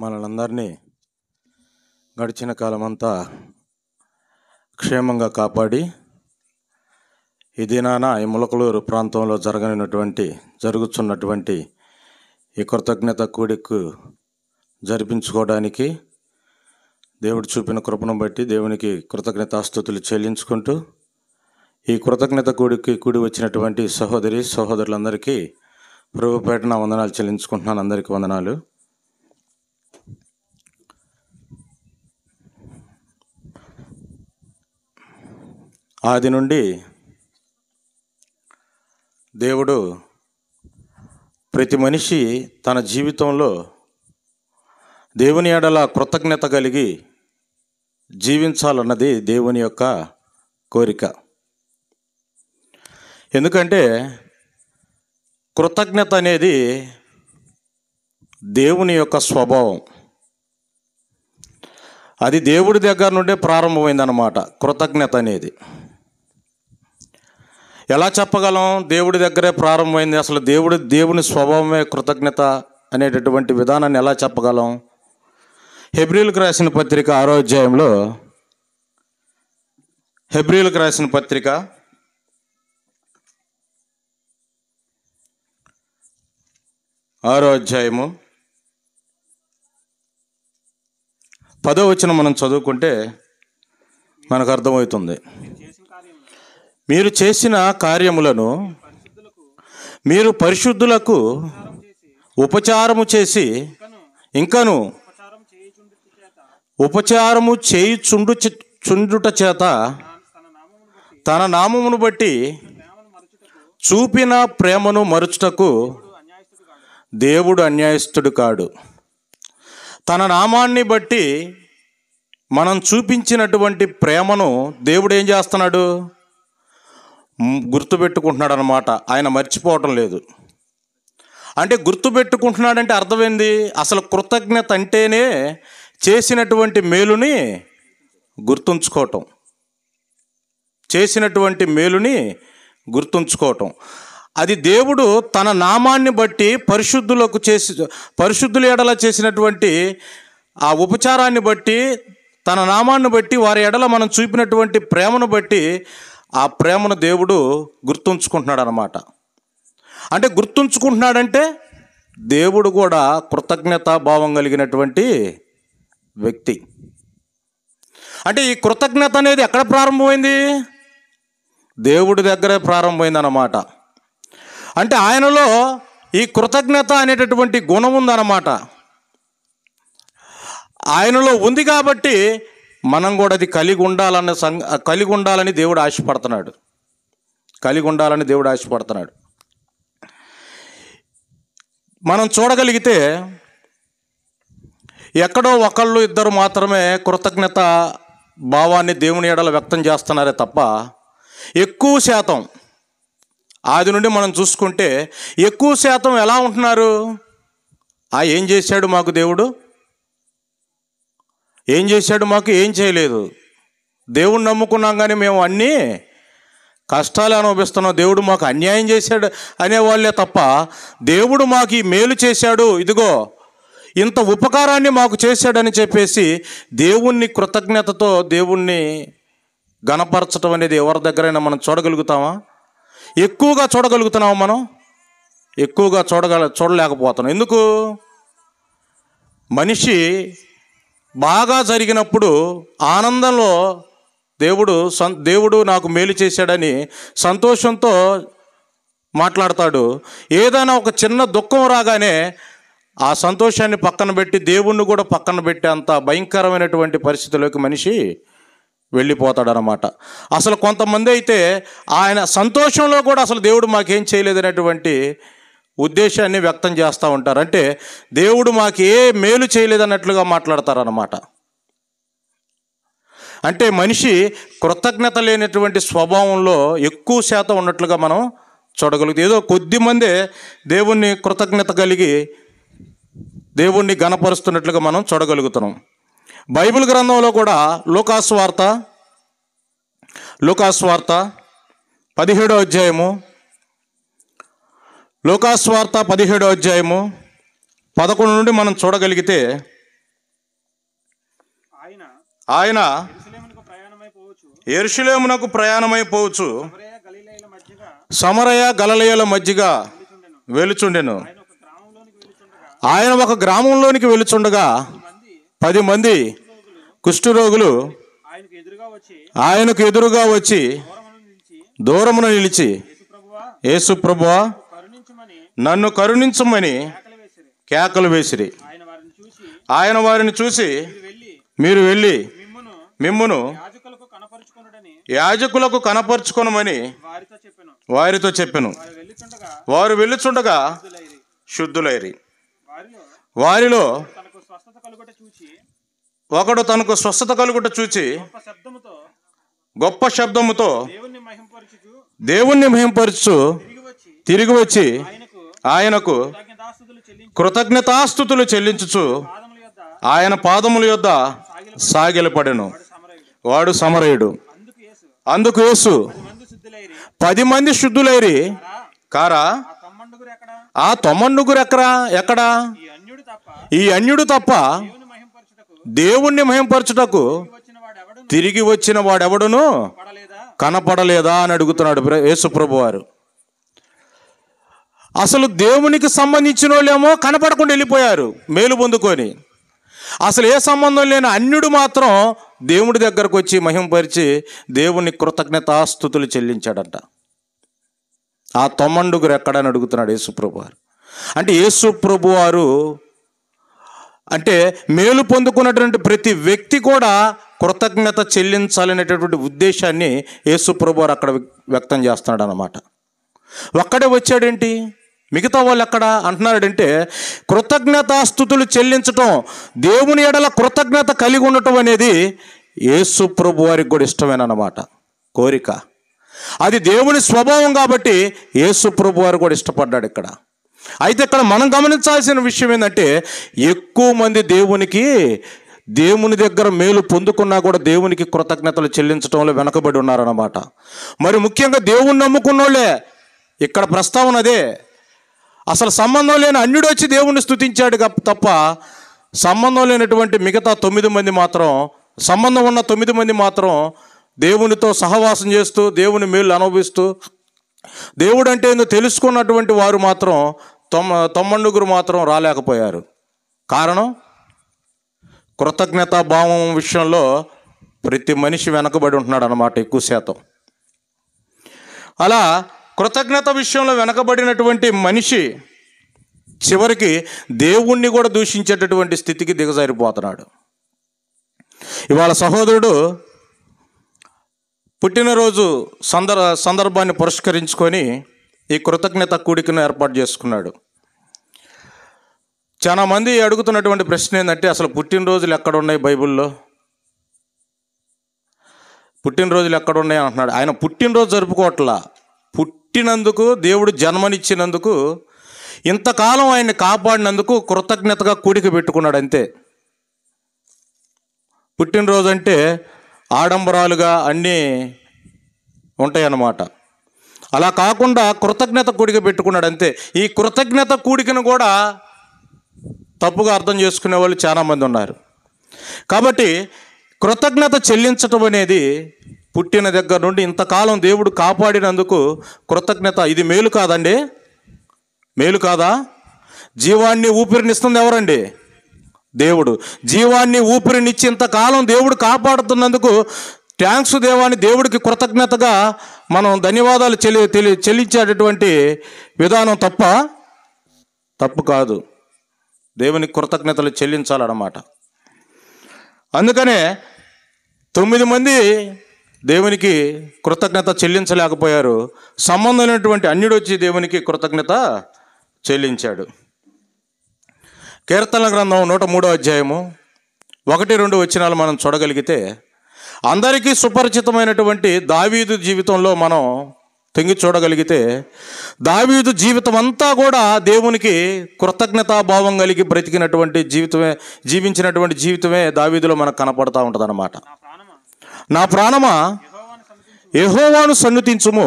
మనలందరినీ గడిచిన కాలమంతా క్షేమంగా కాపాడి ఈ దినాన ఈ ములకలూరు ప్రాంతంలో జరుగుతున్నటువంటి ఈ కృతజ్ఞత కూడిక జరిపించుకోవడానికి దేవుడు చూపిన కృపను బట్టి దేవునికి కృతజ్ఞతాస్తుతులు చెల్లించుకుంటూ ఈ కృతజ్ఞత కూడి వచ్చినటువంటి సహోదరులందరికీ ప్రభుపేట నా వందనాలు చెల్లించుకుంటున్నాను. అందరికీ వందనాలు. ఆది నుండి దేవుడు ప్రతి మనిషి తన జీవితంలో దేవుని ఎడల కృతజ్ఞత కలిగి జీవించాలన్నది దేవుని యొక్క కోరిక. ఎందుకంటే కృతజ్ఞత అనేది దేవుని యొక్క స్వభావం. అది దేవుడి దగ్గర నుండే ప్రారంభమైందన్నమాట. కృతజ్ఞత అనేది ఎలా చెప్పగలం? దేవుడి దగ్గరే ప్రారంభమైంది. అసలు దేవుని స్వభావమే కృతజ్ఞత అనేటటువంటి విధానాన్ని ఎలా చెప్పగలం? హెబ్రీయులకు రాసిన పత్రిక 6వ అధ్యాయంలో, హెబ్రీయులకు రాసిన పత్రిక 6వ అధ్యాయము 10వ వచనం మనం చదువుకుంటే మనకు అర్థమవుతుంది. మీరు చేసిన కార్యములను మీరు పరిశుద్ధులకు ఉపచారము చేసి ఇంకను ఉపచారము చేయుచుండుట చేత తన నామమును బట్టి చూపిన ప్రేమను మరుచుటకు దేవుడు అన్యాయస్తుడు కాడు. తన నామాన్ని బట్టి మనం చూపించినటువంటి ప్రేమను దేవుడు ఏం చేస్తున్నాడు? గుర్తుపెట్టుకుంటున్నాడు అన్నమాట. ఆయన మర్చిపోవటం లేదు. అంటే గుర్తుపెట్టుకుంటున్నాడంటే అర్థమైంది. అసలు కృతజ్ఞత అంటేనే చేసినటువంటి మేలుని గుర్తుంచుకోవటం, చేసినటువంటి మేలుని గుర్తుంచుకోవటం. అది దేవుడు తన నామాన్ని బట్టి పరిశుద్ధుల ఎడల చేసినటువంటి ఆ ఉపచారాన్ని బట్టి, తన నామాన్ని బట్టి, వారి ఎడల మనం చూపినటువంటి ప్రేమను బట్టి ఆ ప్రేమను దేవుడు గుర్తుంచుకుంటున్నాడు అన్నమాట. అంటే గుర్తుంచుకుంటున్నాడంటే దేవుడు కూడా కృతజ్ఞతా భావం కలిగినటువంటి వ్యక్తి. అంటే ఈ కృతజ్ఞత అనేది ఎక్కడ ప్రారంభమైంది? దేవుడి దగ్గరే ప్రారంభమైంది అన్నమాట. అంటే ఆయనలో ఈ కృతజ్ఞత అనేటటువంటి గుణం ఉందన్నమాట. ఆయనలో ఉంది కాబట్టి మనం కూడా అది కలిగి ఉండాలని దేవుడు ఆశపడుతున్నాడు. కలిగి ఉండాలని దేవుడు ఆశపడుతున్నాడు. మనం చూడగలిగితే ఎక్కడో ఒకళ్ళు ఇద్దరు మాత్రమే కృతజ్ఞత భావాన్ని దేవుని ఎడల వ్యక్తం చేస్తున్నారే తప్ప ఎక్కువ శాతం, ఆది నుండి మనం చూసుకుంటే ఎక్కువ శాతం ఎలా ఉంటున్నారు? ఏం చేశాడు మాకు దేవుడు? ఏం చేశాడు మాకు? ఏం చేయలేదు. దేవుడిని నమ్ముకున్నాం కానీ మేము అన్నీ కష్టాలు అనుభవిస్తున్నాం, దేవుడు మాకు అన్యాయం చేశాడు అనేవాళ్ళే తప్ప దేవుడు మాకు ఈ మేలు చేశాడు, ఇదిగో ఇంత ఉపకారాన్ని మాకు చేశాడని చెప్పేసి దేవుణ్ణి కృతజ్ఞతతో దేవుణ్ణి గణపరచడం అనేది ఎవరి దగ్గరైనా మనం చూడగలుగుతామా? ఎక్కువగా చూడగలుగుతున్నామా? మనం ఎక్కువగా చూడలేకపోతున్నాం. ఎందుకు? మనిషి బాగా జరిగినప్పుడు ఆనందంలో దేవుడు నాకు మేలు చేశాడని సంతోషంతో మాట్లాడతాడు. ఏదైనా ఒక చిన్న దుఃఖం రాగానే ఆ సంతోషాన్ని పక్కన పెట్టి దేవుణ్ణి కూడా పక్కన పెట్టి అంత భయంకరమైనటువంటి పరిస్థితిలోకి మనిషి వెళ్ళిపోతాడు అన్నమాట. అసలు కొంతమంది అయితే ఆయన సంతోషంలో కూడా అసలు దేవుడు మాకేం చేయలేదనేటువంటి ఉద్దేశాన్ని వ్యక్తం చేస్తూ ఉంటారు. అంటే దేవుడు మాకు ఏ మేలు చేయలేదన్నట్లుగా మాట్లాడతారన్నమాట. అంటే మనిషి కృతజ్ఞత లేనటువంటి స్వభావంలో ఎక్కువ శాతం ఉన్నట్లుగా మనం చూడగలుగుతాం. ఏదో కొద్దిమందే దేవుణ్ణి కృతజ్ఞత కలిగి దేవుణ్ణి గణపరుస్తున్నట్లుగా మనం చూడగలుగుతున్నాం. బైబిల్ గ్రంథంలో కూడా లూకాసు వార్త 17వ అధ్యాయము, లూకాసు వార్త 17వ అధ్యాయము 11 నుండి మనం చూడగలిగితే ఆయన యెరూషలేమునకు ప్రయాణమైపోవచ్చు సమరయ గలిలయల మధ్యగా వెలుచుండెను. ఆయన ఒక గ్రామంలోనికి వెలుచుండగా 10 మంది కుష్ఠరోగులు ఆయనకు ఎదురుగా వచ్చి దూరమున నిలిచి, యేసు ప్రభువా, నన్ను కరుణించమని కేకలు వేసిరి. ఆయన వారిని చూసి, మీరు వెళ్ళి మిమ్మును యాజకులకు కనపరుచుకొనమని వారితో చెప్పెను. వారు వెళ్ళుచుండగా శుద్ధులైరి. వారిలో ఒకడు తనకు స్వస్థత కలుగుట చూచి గొప్ప శబ్దముతో దేవుణ్ణి మహింపరచు తిరిగి వచ్చి ఆయనకు కృతజ్ఞతాస్తుతులు చెల్లించుచు ఆయన పాదముల యొద్ద సాగిలపడెను. వాడు సమరయుడు. అందుకు యేసు, 10 మంది శుద్ధులైరి కారా? ఆ 90 ఎక్కడా? ఈ అన్యుడు తప్ప దేవుణ్ణి మహింపరచుటకు తిరిగి వచ్చిన వాడెవడును కనపడలేదా అని అడుగుతున్నాడు యేసు ప్రభువారు. అసలు దేవునికి సంబంధించిన వాళ్ళేమో కనపడకుండా వెళ్ళిపోయారు మేలు పొందుకొని. అసలు ఏ సంబంధం లేని అన్యుడు మాత్రం దేవుడి దగ్గరకు వచ్చి మహింపరిచి దేవుని కృతజ్ఞతాస్తుతులు చెల్లించాడంట. ఆ 90 ఎక్కడని అడుగుతున్నాడు యేసు ప్రభువారు. అంటే యేసు ప్రభువారు అంటే మేలు పొందుకున్నటువంటి ప్రతి వ్యక్తి కూడా కృతజ్ఞత చెల్లించాలనేటటువంటి ఉద్దేశాన్ని యేసు ప్రభువారు అక్కడ వ్యక్తం చేస్తున్నాడు అన్నమాట. ఒక్కడే వచ్చాడేంటి, మిగతా వాళ్ళు ఎక్కడ అంటున్నాడంటే, కృతజ్ఞతాస్తుతులు చెల్లించటం, దేవుని ఎడల కృతజ్ఞత కలిగి ఉండటం అనేది యేసు ప్రభువారికి కూడా ఇష్టమేనమాట, కోరిక. అది దేవుని స్వభావం కాబట్టి యేసు ప్రభువారు కూడా ఇష్టపడ్డాడు ఇక్కడ. అయితే ఇక్కడ మనం గమనించాల్సిన విషయం ఏంటంటే, ఎక్కువ మంది దేవుని దగ్గర మేలు పొందుకున్నా కూడా దేవునికి కృతజ్ఞతలు చెల్లించడంలో వెనకబడి ఉన్నారన్నమాట. మరి ముఖ్యంగా దేవుణ్ణి నమ్ముకున్నోళ్ళే ఇక్కడ ప్రస్తావన అదే. అసలు సంబంధం లేని అన్యుడు వచ్చి దేవుణ్ణి స్తుతించాడు తప్ప సంబంధం లేనటువంటి మిగతా 9 మంది మాత్రం, సంబంధం ఉన్న 9 మంది మాత్రం దేవునితో సహవాసం చేస్తూ దేవుని మేలు అనుభవిస్తూ దేవుడు అంటే ఏందో తెలుసుకున్నటువంటి వారు మాత్రం 90 మాత్రం రాలేకపోయారు. కారణం, కృతజ్ఞతా భావం విషయంలో ప్రతి మనిషి వెనకబడి ఉంటున్నాడు అన్నమాట ఎక్కువ శాతం. అలా కృతజ్ఞత విషయంలో వెనకబడినటువంటి మనిషి చివరికి దేవుణ్ణి కూడా దూషించేటటువంటి స్థితికి దిగజారిపోతున్నాడు. ఇవాళ సహోదరుడు పుట్టినరోజు సందర్భాన్ని పురస్కరించుకొని ఈ కృతజ్ఞత కూడికను ఏర్పాటు చేసుకున్నాడు. చాలామంది అడుగుతున్నటువంటి ప్రశ్న ఏంటంటే, అసలు పుట్టినరోజులు ఎక్కడున్నాయి బైబిల్లో? పుట్టినరోజులు ఎక్కడున్నాయి అంటున్నాడు. ఆయన పుట్టినరోజు జరుపుకోవట్లా, పుట్టినందుకు, దేవుడు జన్మనిచ్చినందుకు, ఇంతకాలం ఆయన్ని కాపాడినందుకు కృతజ్ఞతగా కూడిక పెట్టుకున్నాడు అంతే. పుట్టినరోజు అంటే ఆడంబరాలుగా అన్నీ ఉంటాయన్నమాట. అలా కాకుండా కృతజ్ఞత కూడిక పెట్టుకున్నాడు అంతే. ఈ కృతజ్ఞత కూడికను కూడా తప్పుగా అర్థం చేసుకునే వాళ్ళు చాలామంది ఉన్నారు. కాబట్టి కృతజ్ఞత చెల్లించటం అనేది పుట్టిన దగ్గర నుండి ఇంతకాలం దేవుడు కాపాడినందుకు కృతజ్ఞత. ఇది మేలు కాదండి? మేలు కాదా? జీవాన్ని ఊపిరినిస్తుంది ఎవరండి? దేవుడు. జీవాన్ని ఊపిరినిచ్చి ఇంతకాలం దేవుడు కాపాడుతున్నందుకు థ్యాంక్స్ దేవాన్ని దేవుడికి కృతజ్ఞతగా మనం ధన్యవాదాలు చెల్లించేటటువంటి విధానం తప్పు కాదు. దేవునికి కృతజ్ఞతలు చెల్లించాలన్నమాట. అందుకనే 9 మంది దేవునికి కృతజ్ఞత చెల్లించలేకపోయారు. సంబంధం లేనటువంటి అన్యుడు వచ్చి దేవునికి కృతజ్ఞత చెల్లించాడు. కీర్తనల గ్రంథం 103వ అధ్యాయము 1-2 వచనాలు మనం చూడగలిగితే, అందరికీ సుపరిచితమైనటువంటి దావీదు జీవితంలో మనం తొంగి చూడగలిగితే, దావీదు జీవితం అంతా కూడా దేవునికి కృతజ్ఞతాభావం కలిగి బ్రతికినటువంటి జీవించినటువంటి జీవితమే దావీదులో మనకు కనపడతా ఉంటుంది అన్నమాట. నా ప్రాణమా యెహోవాను సన్నుతించుము,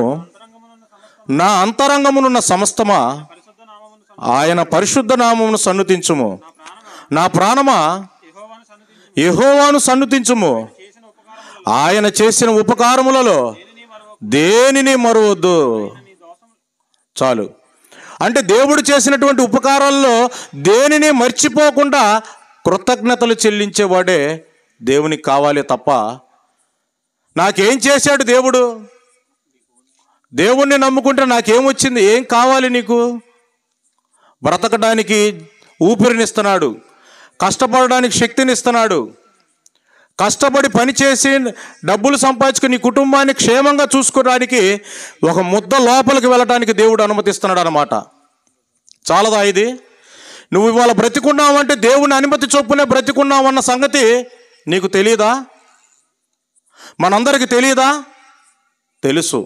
నా అంతరంగమునున్న సమస్తమా ఆయన పరిశుద్ధ నామమును సన్నుతించుము. నా ప్రాణమా యెహోవాను సన్నుతించుము. ఆయన చేసిన ఉపకారములలో దేనిని మరువద్దు. చాలు. అంటే దేవుడు చేసినటువంటి ఉపకారాల్లో దేనిని మర్చిపోకుండా కృతజ్ఞతలు చెల్లించేవాడే దేవునికి కావాలి తప్ప, నాకేం చేశాడు దేవుడు, దేవుణ్ణి నమ్ముకుంటే నాకేమొచ్చింది, ఏం కావాలి నీకు? బ్రతకడానికి ఊపిరినిస్తున్నాడు, కష్టపడడానికి శక్తినిస్తున్నాడు, కష్టపడి పనిచేసి డబ్బులు సంపాదించుకుని నీ కుటుంబాన్ని క్షేమంగా చూసుకోవడానికి ఒక ముద్ద లోపలికి వెళ్ళడానికి దేవుడు అనుమతిస్తున్నాడు అన్నమాట. చాలదా ఇది? నువ్వు ఇవాళ బ్రతికున్నావంటే దేవుని అనుమతి చొప్పునే బ్రతికున్నావన్న సంగతి నీకు తెలియదా? మనందరికీ తెలియదా? తెలుసు.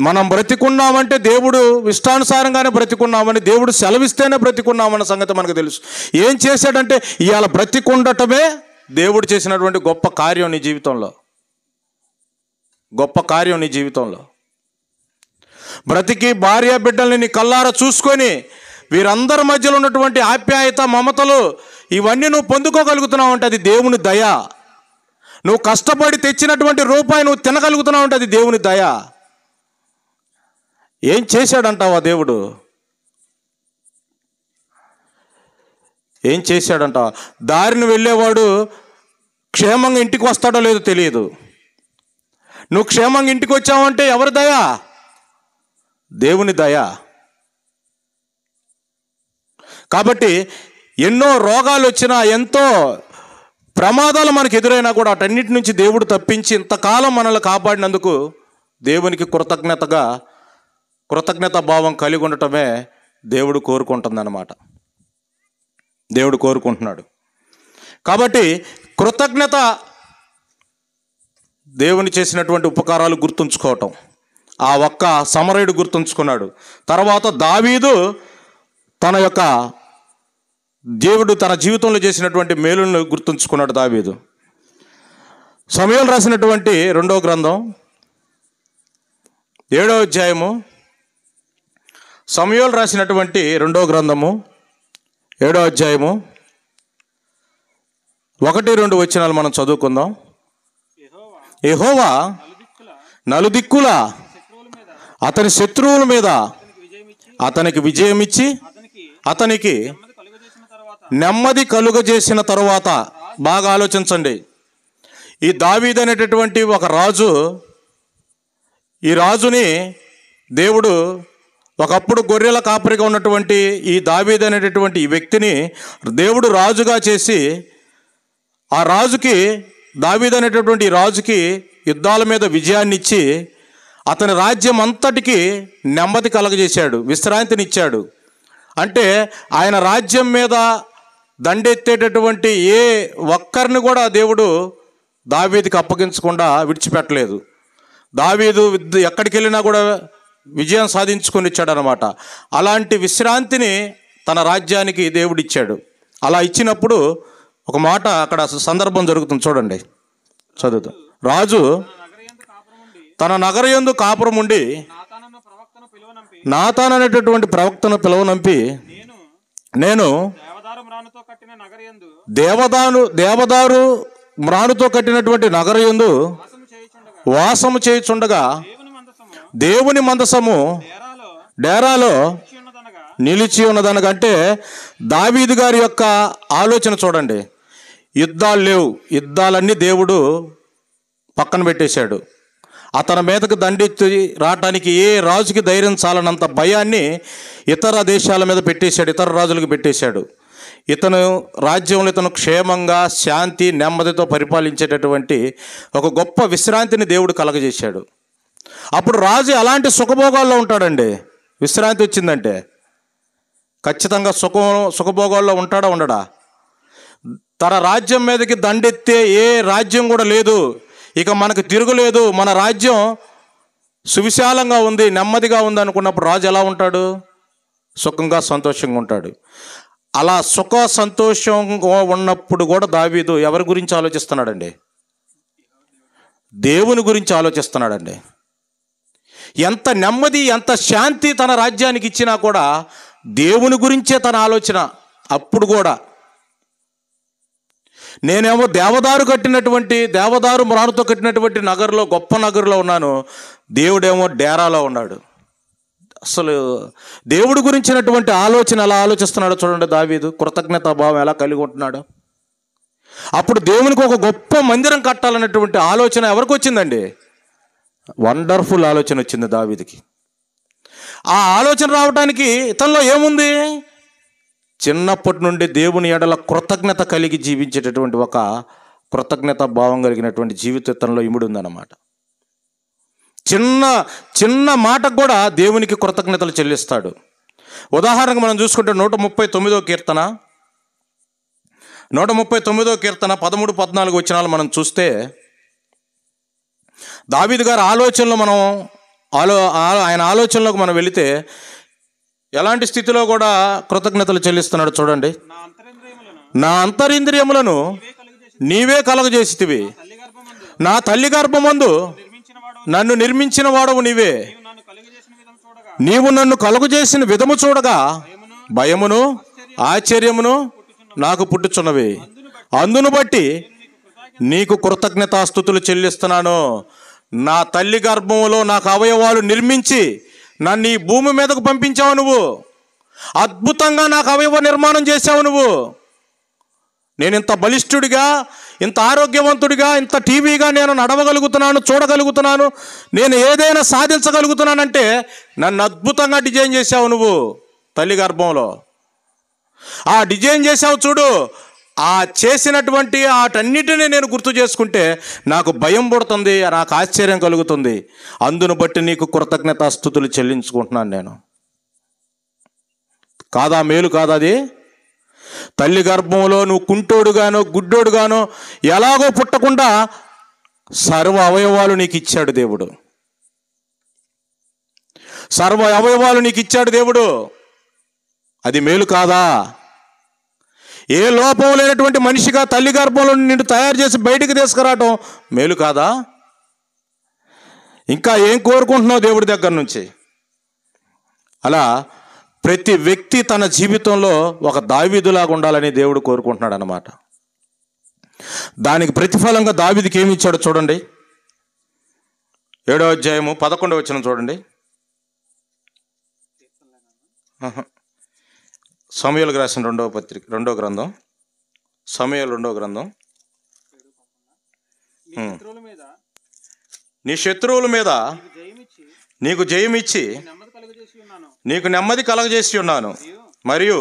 మనం బ్రతికున్నామంటే దేవుడు ఇష్టానుసారంగానే బ్రతికున్నామని, దేవుడు సెలవిస్తేనే బ్రతికున్నామన్న సంగతి మనకు తెలుసు. ఏం చేశాడంటే ఇవాళ బ్రతికుండటమే దేవుడు చేసినటువంటి గొప్ప కార్యం నీ జీవితంలో. గొప్ప కార్యం నీ జీవితంలో. బ్రతికి భార్య బిడ్డల్ని నీ కల్లారా చూసుకొని వీరందరి మధ్యలో ఉన్నటువంటి ఆప్యాయత, మమతలు ఇవన్నీ నువ్వు పొందుకోగలుగుతున్నావు అంటే అది దేవుని దయ. నువ్వు కష్టపడి తెచ్చినటువంటి రూపాయి నువ్వు తినగలుగుతున్నావు అంటే అది దేవుని దయ. ఏం చేశాడంటావా దేవుడు? ఏం చేశాడంటావా? దారిని వెళ్ళేవాడు క్షేమంగా ఇంటికి వస్తాడో లేదో తెలియదు. నువ్వు క్షేమంగా ఇంటికి వచ్చావంటే ఎవరి దయ? దేవుని దయ. కాబట్టి ఎన్నో రోగాలు వచ్చినా, ఎంతో ప్రమాదాలు మనకు ఎదురైనా కూడా అటన్నిటి నుంచి దేవుడు తప్పించి ఇంతకాలం మనల్ని కాపాడినందుకు దేవునికి కృతజ్ఞత భావం కలిగి ఉండటమే దేవుడు కోరుకుంటుందన్నమాట. దేవుడు కోరుకుంటున్నాడు. కాబట్టి కృతజ్ఞత, దేవుని చేసినటువంటి ఉపకారాలు గుర్తుంచుకోవటం. ఆ ఒక్క సమరయుడు గుర్తుంచుకున్నాడు. తర్వాత దావీదు దేవుడు తన జీవితంలో చేసినటువంటి మేలులను గుర్తుంచుకున్నాడు దావీదు. సమూయేలు రాసినటువంటి 2వ గ్రంథం 7వ అధ్యాయము, సమూయేలు రాసినటువంటి 2వ గ్రంథము 7వ అధ్యాయము 1-2 వచనాలు మనం చదువుకుందాం. యెహోవా నలుదిక్కుల అతని శత్రువుల మీద అతనికి విజయమిచ్చి అతనికి నెమ్మది కలుగజేసిన తరువాత, బాగా ఆలోచించండి, ఈ దావీదు అనేటటువంటి ఒక రాజు, ఈ రాజుని దేవుడు ఒకప్పుడు గొర్రెల కాపరిగా ఉన్నటువంటి ఈ దావీదు అనేటటువంటి ఈ వ్యక్తిని దేవుడు రాజుగా చేసి, ఆ రాజుకి, దావీదు అనేటటువంటి ఈ రాజుకి యుద్ధాల మీద విజయాన్ని ఇచ్చి అతని రాజ్యం అంతటికి నెమ్మది కలగజేశాడు, విశ్రాంతినిచ్చాడు. అంటే ఆయన రాజ్యం మీద దండెత్తేటటువంటి ఏ ఒక్కరిని కూడా దేవుడు దావీదుకి అప్పగించకుండా విడిచిపెట్టలేదు. దావీదు ఎక్కడికి వెళ్ళినా కూడా విజయం సాధించుకొని ఇచ్చాడనమాట. అలాంటి విశ్రాంతిని తన రాజ్యానికి దేవుడు ఇచ్చాడు. అలా ఇచ్చినప్పుడు ఒక మాట అక్కడ సందర్భం జరుగుతుంది, చూడండి, చదువుతాం. రాజు తన నగరయందు కాపురం ఉండి నాతాను అనేటటువంటి ప్రవక్తను పిలువనంపి, నేను దేవదారు మ్రానుతో కట్టినటువంటి నగరయందు వాసము చేయుచుండగా దేవుని మందసము డేరాలో నిలిచి ఉన్నదనగా. అంటే దావీదు గారి యొక్క ఆలోచన చూడండి. యుద్ధాలు లేవు, యుద్ధాలన్నీ దేవుడు పక్కన పెట్టేశాడు. అతని మీదకు దండెత్తి రావటానికి ఏ రాజుకి ధైర్యం చాలనంత భయాన్ని ఇతర దేశాల మీద పెట్టేశాడు, ఇతర రాజులకు పెట్టేశాడు. ఇతను రాజ్యంలో ఇతను క్షేమంగా శాంతి నెమ్మదితో పరిపాలించేటటువంటి ఒక గొప్ప విశ్రాంతిని దేవుడు కలగజేశాడు. అప్పుడు రాజు అలాంటి సుఖభోగాల్లో ఉంటాడండి. విశ్రాంతి వచ్చిందంటే ఖచ్చితంగా సుఖభోగాల్లో ఉంటాడా ఉండడా? తన రాజ్యం మీదకి దండెత్తే ఏ రాజ్యం కూడా లేదు, ఇక మనకు తిరుగులేదు, మన రాజ్యం సువిశాలంగా ఉంది, నెమ్మదిగా ఉంది అనుకున్నప్పుడు రాజు ఎలా ఉంటాడు? సుఖంగా సంతోషంగా ఉంటాడు. అలా సుఖ సంతోషంగా ఉన్నప్పుడు కూడా దావీదు ఎవరి గురించి ఆలోచిస్తున్నాడండి? దేవుని గురించి ఆలోచిస్తున్నాడండి. ఎంత నెమ్మది, ఎంత శాంతి తన రాజ్యానికి ఇచ్చినా కూడా దేవుని గురించే తన ఆలోచన. అప్పుడు కూడా నేనేమో దేవదారు మ్రానుతో కట్టినటువంటి నగరులో, గొప్ప నగరులో ఉన్నాను. దేవుడేమో డేరాలో ఉన్నాడు. అసలు దేవుడి గురించినటువంటి ఆలోచన ఎలా ఆలోచిస్తున్నాడో చూడండి. దావీదు కృతజ్ఞతా భావం ఎలా కలిగి ఉంటున్నాడు. అప్పుడు దేవునికి ఒక గొప్ప మందిరం కట్టాలన్నటువంటి ఆలోచన ఎవరికి వచ్చిందండి? వండర్ఫుల్ ఆలోచన వచ్చింది దావీదుకి. ఆ ఆలోచన రావడానికి ఇతనిలో ఏముంది? చిన్నప్పటి నుండి దేవుని ఎడల కృతజ్ఞత కలిగి జీవించేటటువంటి ఒక కృతజ్ఞత భావం కలిగినటువంటి జీవితంలో ఇమిడి ఉందన్నమాట. చిన్న మాటకు కూడా దేవునికి కృతజ్ఞతలు చెల్లిస్తాడు. ఉదాహరణకు మనం చూసుకుంటే 139వ కీర్తన 13-14 వచనాలు మనం చూస్తే, దావీదు గారి ఆలోచనలో ఆయన ఆలోచనలోకి మనం వెళితే ఎలాంటి స్థితిలో కూడా కృతజ్ఞతలు చెల్లిస్తున్నాడు చూడండి. నా అంతరింద్రియములను నీవే కలుగజేసితివి, నా తల్లి గర్భమందు నన్ను నిర్మించిన వాడవు నీవే. నీవు నన్ను కలుగజేసిన విధము చూడగా భయమును ఆశ్చర్యమును నాకు పుట్టుచున్నవి. అందును బట్టి నీకు కృతజ్ఞతాస్తుతులు చెల్లిస్తున్నాను. నా తల్లి గర్భంలో నాకు అవయవాలు నిర్మించి నన్ను ఈ భూమి మీదకు పంపించావు నువ్వు. అద్భుతంగా నాకు అవయవ నిర్మాణం చేశావు నువ్వు. నేను ఇంత బలిష్ఠుడిగా, ఇంత ఆరోగ్యవంతుడిగా, ఇంత టీవీగా నేను నడవగలుగుతున్నాను, చూడగలుగుతున్నాను, నేను ఏదైనా సాధించగలుగుతున్నానంటే నన్ను అద్భుతంగా డిజైన్ చేశావు నువ్వు తల్లి గర్భంలో. ఆ డిజైన్ చేశావు చూడు. ఆ చేసినటువంటి వాటన్నిటినీ నేను గుర్తు చేసుకుంటే నాకు భయం పుడుతుంది, నాకు ఆశ్చర్యం కలుగుతుంది. అందును బట్టి నీకు కృతజ్ఞతాస్తుతులు చెల్లించుకుంటున్నాను నేను. కాదా మేలు? కాదా అది? తల్లి గర్భంలో నువ్వు కుంటోడుగానో గుడ్డోడుగానో ఎలాగో పుట్టకుండా సర్వ అవయవాలు నీకు ఇచ్చాడు దేవుడు. సర్వ అవయవాలు నీకు ఇచ్చాడు దేవుడు. అది మేలు కాదా? ఏ లోపం లేనటువంటి మనిషిగా తల్లి గర్భంలో నిన్ను తయారు చేసి బయటికి తీసుకురావటం మేలు కాదా? ఇంకా ఏం కోరుకుంటున్నావు దేవుడి దగ్గర నుంచి? అలా ప్రతి వ్యక్తి తన జీవితంలో ఒక దావీదులాగా ఉండాలని దేవుడు కోరుకుంటున్నాడు అన్నమాట. దానికి ప్రతిఫలంగా దావీదుకి ఏమి ఇచ్చాడో చూడండి. 7వ అధ్యాయము 11వ వచనం చూడండి. సమూయేలుకు రాసిన రెండో గ్రంథం సమూయేలు 2వ గ్రంథం. నీ శత్రువుల మీద నీకు జయమిచ్చి నీకు నెమ్మది కలగజేసి ఉన్నాను. మరియు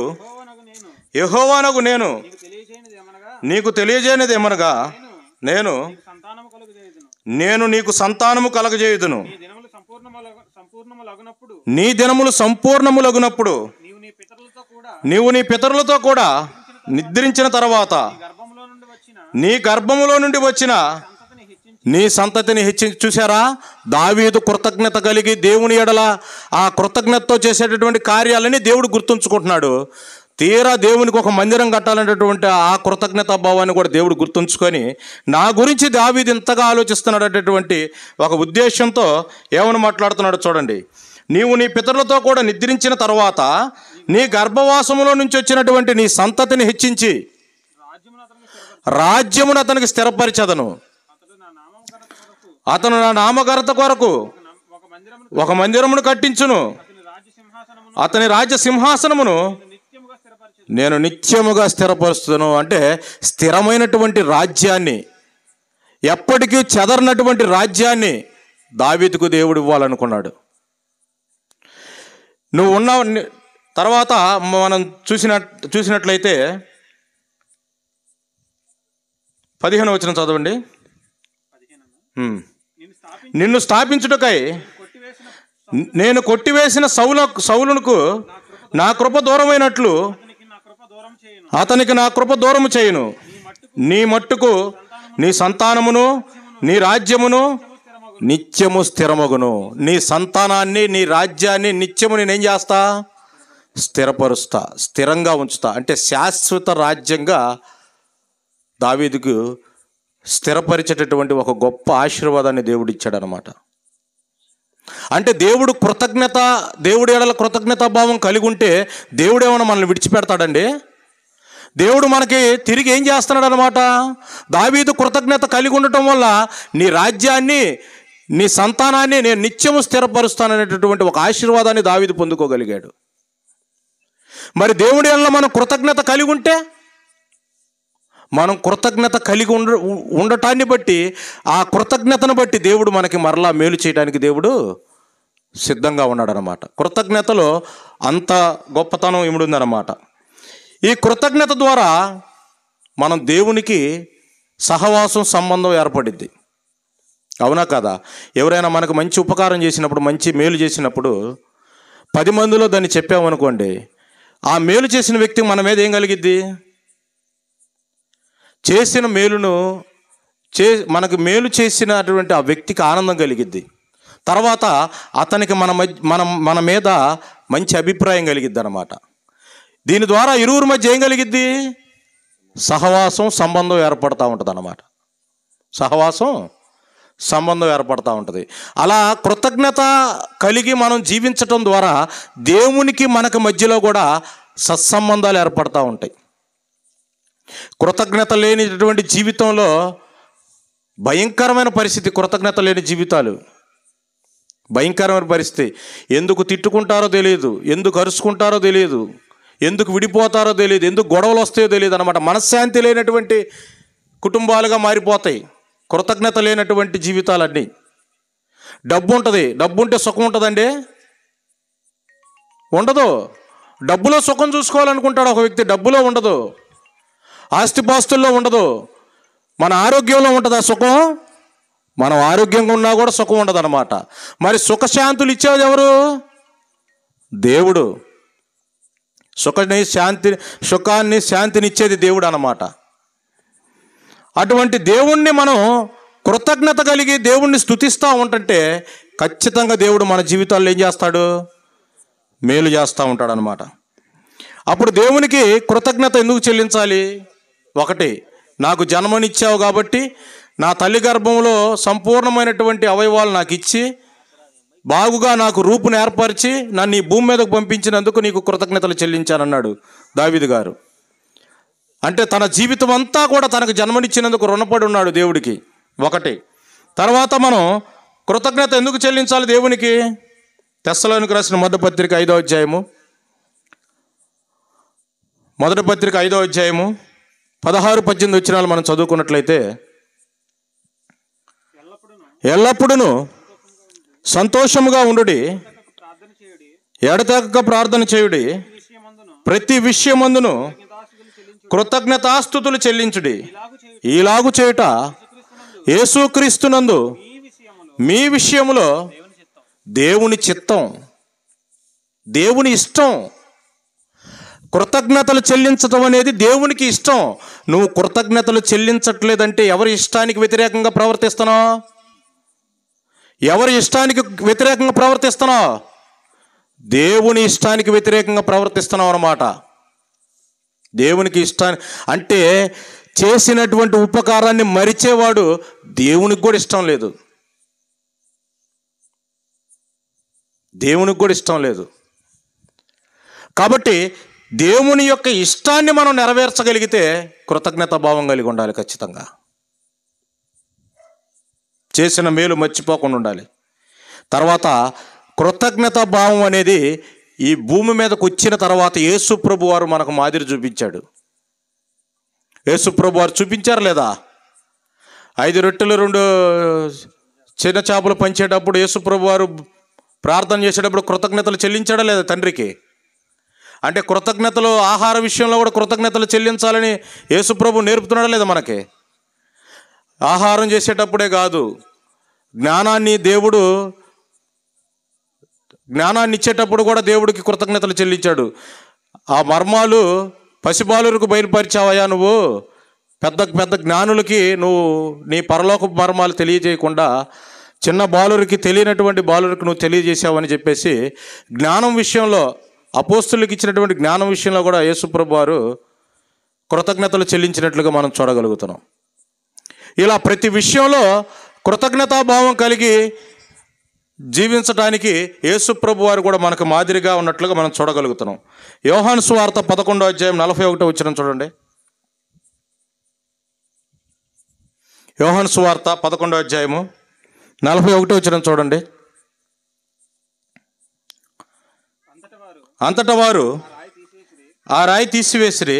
యెహోవానగు నేను నీకు తెలియజేయనిది ఏమనగా నేను నీకు సంతానము కలగజేయుదును. నీ దినములు సంపూర్ణములగునప్పుడు నీవు నీ పితరులతో కూడా నిద్రించిన తర్వాత నీ గర్భములో నుండి వచ్చిన నీ సంతతిని హెచ్చించి. చూసారా? దావీదు కృతజ్ఞత కలిగి దేవుని ఎడల ఆ కృతజ్ఞతతో చేసేటటువంటి కార్యాలని దేవుడు గుర్తుంచుకుంటున్నాడు. తీరా దేవునికి ఒక మందిరం కట్టాలనేటువంటి ఆ కృతజ్ఞతా భావాన్ని కూడా దేవుడు గుర్తుంచుకొని నా గురించి దావీదు ఇంతగా ఆలోచిస్తున్నాడు అనేటువంటి ఒక ఉద్దేశంతో ఏమని మాట్లాడుతున్నాడు చూడండి. నీవు నీ పితరులతో కూడా నిద్రించిన తర్వాత నీ గర్భవాసములో నుంచి వచ్చినటువంటి నీ సంతతిని హెచ్చించి రాజ్యమును అతనికి స్థిరపరిచదను. అతను నా నామఘనత కొరకు ఒక మందిరమును కట్టించును. అతని రాజ్య సింహాసనమును నేను నిత్యముగా స్థిరపరుస్తాను. అంటే స్థిరమైనటువంటి రాజ్యాన్ని, ఎప్పటికీ చెదరనటువంటి రాజ్యాన్ని దావీదుకు దేవుడు ఇవ్వాలనుకున్నాడు. నువ్వు ఉన్న తర్వాత మనం చూసినట్లయితే 15వ వచనం చదవండి. నిన్ను స్థాపించుటకై నేను కొట్టివేసిన సౌలునకు నా కృప దూరమైనట్లు అతనికి నా కృప దూరము చేయును. నీ మట్టుకు నీ సంతానమును నీ రాజ్యమును నిత్యము స్థిరమగును. నీ సంతానాన్ని నీ రాజ్యాన్ని నిత్యము నేనేం చేస్తా? స్థిరపరుస్తా, స్థిరంగా ఉంచుతా. అంటే శాశ్వత రాజ్యంగా దావీదుకు స్థిరపరిచేటటువంటి ఒక గొప్ప ఆశీర్వాదాన్ని దేవుడు ఇచ్చాడనమాట. అంటే దేవుడి ఎడల కృతజ్ఞతా భావం కలిగి ఉంటే దేవుడు ఏమైనా మనల్ని విడిచిపెడతాడండి? దేవుడు మనకి తిరిగి ఏం చేస్తున్నాడు అనమాట? దావీదు కృతజ్ఞత కలిగి ఉండటం వల్ల నీ రాజ్యాన్ని, నీ సంతానాన్ని నేను నిత్యము స్థిరపరుస్తాననేటటువంటి ఒక ఆశీర్వాదాన్ని దావీదు పొందుకోగలిగాడు. మరి దేవుడి వల్ల మనం కృతజ్ఞత కలిగి ఉంటే, మనం కృతజ్ఞత కలిగి ఉండటాన్ని బట్టి, ఆ కృతజ్ఞతను బట్టి దేవుడు మనకి మరలా మేలు చేయడానికి దేవుడు సిద్ధంగా ఉన్నాడనమాట. కృతజ్ఞతలో అంత గొప్పతనం ఇముడుందన్నమాట. ఈ కృతజ్ఞత ద్వారా మనం దేవునికి సహవాసం, సంబంధం ఏర్పడిద్ది. అవునా కదా? ఎవరైనా మనకు మంచి ఉపకారం చేసినప్పుడు, మంచి మేలు చేసినప్పుడు 10 మందిలో దాన్ని చెప్పామనుకోండి, ఆ మేలు చేసిన వ్యక్తికి మన మీద ఏం కలిగిద్ది? చేసిన మేలును మనకు మేలు చేసినటువంటి ఆ వ్యక్తికి ఆనందం కలిగిద్ది. తర్వాత అతనికి మన మీద మంచి అభిప్రాయం కలిగిద్ది అన్నమాట. దీని ద్వారా ఇరువురి మధ్య ఏం కలిగిద్ది? సహవాసం, సంబంధం ఏర్పడుతూ ఉంటుంది అన్నమాట. సహవాసం, సంబంధం ఏర్పడుతూ ఉంటుంది. అలా కృతజ్ఞత కలిగి మనం జీవించటం ద్వారా దేవునికి మనకు మధ్యలో కూడా సత్సంబంధాలు ఏర్పడుతూ ఉంటాయి. కృతజ్ఞత లేనిటువంటి జీవితంలో భయంకరమైన పరిస్థితి. కృతజ్ఞత లేని జీవితాలు భయంకరమైన పరిస్థితి. ఎందుకు తిట్టుకుంటారో తెలియదు, ఎందుకు అరుచుకుంటారో తెలియదు, ఎందుకు విడిపోతారో తెలియదు, ఎందుకు గొడవలు వస్తాయో తెలియదు అన్నమాట. మనశ్శాంతి లేనటువంటి కుటుంబాలుగా మారిపోతాయి కృతజ్ఞత లేనటువంటి జీవితాలన్నీ. డబ్బు ఉంటుంది, డబ్బు ఉంటే సుఖం ఉంటుందండి? ఉండదు. డబ్బులో సుఖం చూసుకోవాలనుకుంటాడు ఒక వ్యక్తి, డబ్బులో ఉండదు. ఆస్తిపాస్తుల్లో ఉండదు. మన ఆరోగ్యంలో ఉంటుంది ఆ సుఖం. మనం ఆరోగ్యంగా ఉన్నా కూడా సుఖం ఉండదు అనమాట. మరి సుఖశాంతులు ఇచ్చేది ఎవరు? దేవుడు. సుఖాన్ని శాంతిని ఇచ్చేది దేవుడు అన్నమాట. అటువంటి దేవుణ్ణి మనం కృతజ్ఞత కలిగి దేవుణ్ణి స్తుతిస్తూ ఉంటుంటే ఖచ్చితంగా దేవుడు మన జీవితాల్లో ఏం చేస్తాడు? మేలు చేస్తూ ఉంటాడు అనమాట. అప్పుడు దేవునికి కృతజ్ఞత ఎందుకు చెల్లించాలి? ఒకటి, నాకు జన్మనిచ్చావు కాబట్టి, నా తల్లి గర్భంలో సంపూర్ణమైనటువంటి అవయవాలు నాకు ఇచ్చి, బాగుగా నాకు రూపును ఏర్పరిచి నన్ను ఈ భూమి మీదకు పంపించినందుకు నీకు కృతజ్ఞతలు చెల్లించానన్నాడు దావీదు గారు. అంటే తన జీవితం అంతా కూడా తనకు జన్మనిచ్చినందుకు రుణపడి ఉన్నాడు దేవుడికి. ఒకటి. తర్వాత మనం కృతజ్ఞత ఎందుకు చెల్లించాలి దేవునికి? తెస్సలోనికి రాసిన మొదటి పత్రిక 5వ అధ్యాయము, మొదటి పత్రిక 5వ అధ్యాయము 16-18 వచనాలు మనం చదువుకున్నట్లయితే, ఎల్లప్పుడూ సంతోషముగా ఉండుడి, ఎడతెగక ప్రార్థన చేయుడి, ప్రతి విషయమందును కృతజ్ఞతాస్తుతులు చెల్లించుడి. ఈలాగు చేయుట యేసుక్రీస్తునందు మీ విషయములో దేవుని చిత్తం, దేవుని ఇష్టం. కృతజ్ఞతలు చెల్లించటం అనేది దేవునికి ఇష్టం. నువ్వు కృతజ్ఞతలు చెల్లించట్లేదంటే ఎవరి ఇష్టానికి వ్యతిరేకంగా ప్రవర్తిస్తున్నావు? ఎవరి ఇష్టానికి వ్యతిరేకంగా ప్రవర్తిస్తున్నావు? దేవుని ఇష్టానికి వ్యతిరేకంగా ప్రవర్తిస్తున్నావు అన్నమాట. దేవునికి ఇష్టాన్ని అంటే చేసినటువంటి ఉపకారాన్ని మరిచేవాడు దేవునికి కూడా ఇష్టం లేదు. దేవునికి కూడా ఇష్టం లేదు. కాబట్టి దేవుని యొక్క ఇష్టాన్ని మనం నెరవేర్చగలిగితే కృతజ్ఞత భావం కలిగి ఉండాలి. ఖచ్చితంగా చేసిన మేలు మర్చిపోకుండా ఉండాలి. తర్వాత కృతజ్ఞత భావం అనేది ఈ భూమి మీదకు వచ్చిన తర్వాత యేసు ప్రభు వారు మనకు మాదిరి చూపించాడు. యేసు ప్రభు వారు చూపించారు లేదా? 5 రొట్టెలు 2 చిన్న చేపలు పంచేటప్పుడు యేసు ప్రభు వారు ప్రార్థన చేసేటప్పుడు కృతజ్ఞతలు చెల్లించాడా లేదా తండ్రికి? అంటే కృతజ్ఞతలు, ఆహార విషయంలో కూడా కృతజ్ఞతలు చెల్లించాలని యేసు ప్రభు నేర్పుతున్నాడా లేదా మనకి? ఆహారం చేసేటప్పుడే కాదు, జ్ఞానాన్ని ఇచ్చేటప్పుడు కూడా దేవుడికి కృతజ్ఞతలు చెల్లించాడు. ఆ మర్మాలు పసిబాలులకు బయలుపరిచావయ్యా, నువ్వు పెద్ద పెద్ద జ్ఞానులకి నువ్వు నీ పరలోక మర్మాలు తెలియజేయకుండా చిన్న బాలురికి, తెలియనటువంటి బాలురికి నువ్వు తెలియజేసావని చెప్పేసి జ్ఞానం విషయంలో, అపోస్తులకు ఇచ్చినటువంటి జ్ఞానం విషయంలో కూడా యేసుప్రభు వారు కృతజ్ఞతలు చెల్లించినట్లుగా మనం చూడగలుగుతున్నాం. ఇలా ప్రతి విషయంలో కృతజ్ఞతాభావం కలిగి జీవించడానికి యేసుప్రభు వారు కూడా మనకు మాదిరిగా ఉన్నట్లుగా మనం చూడగలుగుతున్నాం. యోహాను సువార్త 11వ అధ్యాయం 41వ వచనం చూడండి. యోహాను సువార్త 11వ అధ్యాయము 41వ వచనం చూడండి. అంతటా వారు ఆ రాయి తీసివేసిరి.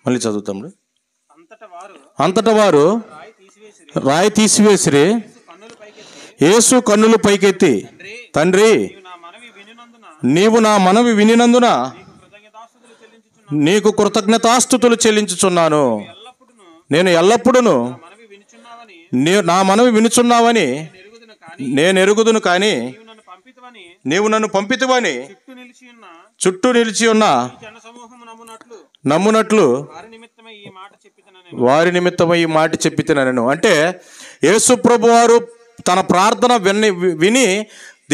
మళ్ళీ చదువుతాము. అంతటా వారు రాయి తీసివేసిరి. యేసు కన్నులు పైకెత్తి, తండ్రి, నీవు నా మనవి వినినందున నీకు కృతజ్ఞతాస్తుతులు చెల్లించుచున్నాను. నేను ఎల్లప్పుడూ నా మనవి వినుచున్నావని నేను ఎరుగుదును, కానీ నీవు నన్ను పంపితివని చుట్టూ నిలిచి ఉన్న నమ్మునట్లు వారి నిమిత్తమై ఈ మాట చెప్పితినను. అంటే యేసు ప్రభు వారు తన ప్రార్థన విని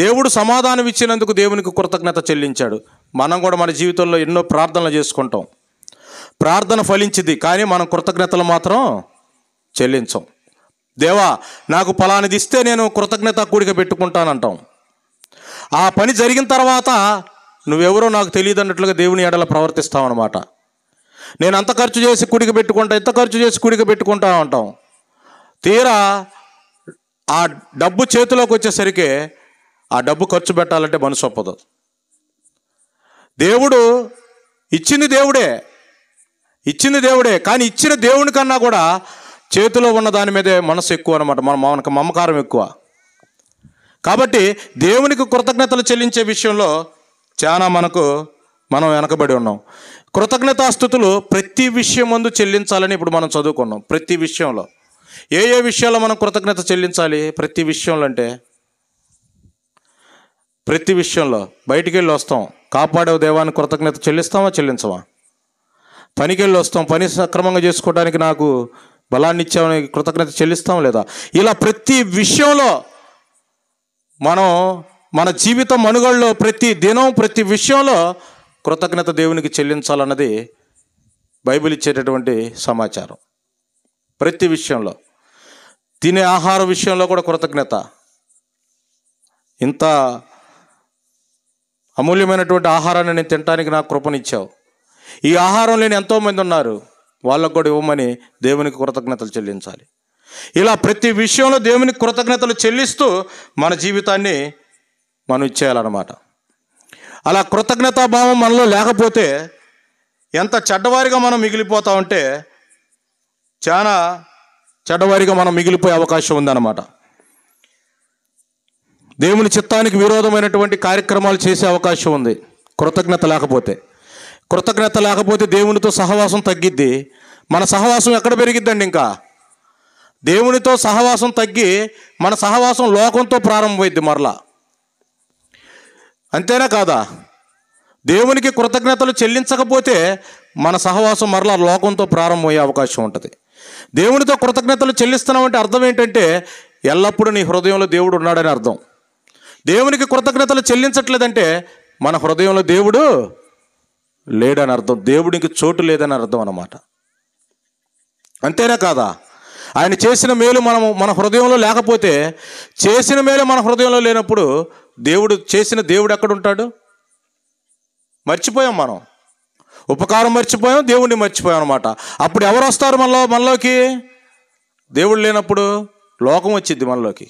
దేవుడు సమాధానం ఇచ్చినందుకు దేవునికి కృతజ్ఞత చెల్లించాడు. మనం కూడా మన జీవితంలో ఎన్నో ప్రార్థనలు చేసుకుంటాం. ప్రార్థన ఫలించింది, కానీ మనం కృతజ్ఞతలు మాత్రం చెల్లించం. దేవా నాకు ఫలానిది ఇస్తే నేను కృతజ్ఞత కూడిక పెట్టుకుంటానంటాం. ఆ పని జరిగిన తర్వాత నువ్వెవరో నాకు తెలియదు అన్నట్లుగా దేవుని ఎడల ప్రవర్తిస్తామన్నమాట. నేను అంత ఖర్చు చేసి కూడిక పెట్టుకుంటా, ఎంత ఖర్చు చేసి కూడిక పెట్టుకుంటా అంటాం. తీరా ఆ డబ్బు చేతిలోకి వచ్చేసరికి ఆ డబ్బు ఖర్చు పెట్టాలంటే మనసు ఒప్పదు. దేవుడు ఇచ్చింది దేవుడే, కానీ ఇచ్చిన దేవుని కన్నా కూడా చేతిలో ఉన్న దాని మీదే మనసు ఎక్కువ అనమాట. మనకు మమకారం ఎక్కువ. కాబట్టి దేవునికి కృతజ్ఞతలు చెల్లించే విషయంలో చాలా మనం వెనకబడి ఉన్నాం. కృతజ్ఞతాస్తుతులు ప్రతి విషయం ముందు చెల్లించాలని ఇప్పుడు మనం చదువుకున్నాం. ప్రతి విషయంలో ఏ విషయాల్లో మనం కృతజ్ఞత చెల్లించాలి? ప్రతి విషయంలో అంటే ప్రతి విషయంలో బయటికి వెళ్ళి వస్తాం, కాపాడే దేవానికి కృతజ్ఞత చెల్లించమా? పనికి వెళ్ళి వస్తాం, పని సక్రమంగా చేసుకోవడానికి నాకు బలాన్ని ఇచ్చామని కృతజ్ఞత చెల్లిస్తాం లేదా? ఇలా ప్రతి విషయంలో మనం మన జీవితం మనుగడలో ప్రతి దినం ప్రతి విషయంలో కృతజ్ఞత దేవునికి చెల్లించాలన్నది బైబిల్ ఇచ్చేటటువంటి సమాచారం. ప్రతి విషయంలో, తినే ఆహార విషయంలో కూడా కృతజ్ఞత. ఇంత అమూల్యమైనటువంటి ఆహారాన్ని నేను తినడానికి నాకు కృపనిచ్చావు. ఈ ఆహారం లేని ఎంతోమంది ఉన్నారు, వాళ్ళకు కూడా ఇవ్వమని దేవునికి కృతజ్ఞతలు చెల్లించాలి. ఇలా ప్రతి విషయంలో దేవునికి కృతజ్ఞతలు చెల్లిస్తూ మన జీవితాన్ని మనం ఇచ్చేయాలన్నమాట. అలా కృతజ్ఞతాభావం మనలో లేకపోతే ఎంత చెడ్డవారిగా మనం మిగిలిపోతామంటే చాలా చెడ్డవారిగా మనం మిగిలిపోయే అవకాశం ఉందన్నమాట. దేవుని చిత్తానికి విరోధమైనటువంటి కార్యక్రమాలు చేసే అవకాశం ఉంది కృతజ్ఞత లేకపోతే దేవునితో సహవాసం తగ్గిద్ది. మన సహవాసం ఎక్కడ పెరిగిద్దండి? ఇంకా దేవునితో సహవాసం తగ్గి మన సహవాసం లోకంతో ప్రారంభమైద్ది మరలా. అంతేనా కాదా? దేవునికి కృతజ్ఞతలు చెల్లించకపోతే మన సహవాసం మరలా లోకంతో ప్రారంభమయ్యే అవకాశం ఉంటుంది. దేవునితో కృతజ్ఞతలు చెల్లిస్తున్నామంటే అర్థం ఏంటంటే ఎల్లప్పుడూ నీ హృదయంలో దేవుడు ఉన్నాడని అర్థం. దేవునికి కృతజ్ఞతలు చెల్లించట్లేదంటే మన హృదయంలో దేవుడు లేడని అర్థం, దేవుడికి చోటు లేదని అర్థం అన్నమాట. అంతేనా కాదా? ఆయన చేసిన మేలు మన హృదయంలో లేకపోతే, చేసిన మేలు మన హృదయంలో లేనప్పుడు దేవుడు ఎక్కడుంటాడు? మర్చిపోయాం మనం, ఉపకారం మర్చిపోయాం, దేవుడిని మర్చిపోయాం అనమాట. అప్పుడు ఎవరు వస్తారు మనలోకి? దేవుడు లేనప్పుడు లోకం వచ్చిద్ది మనలోకి.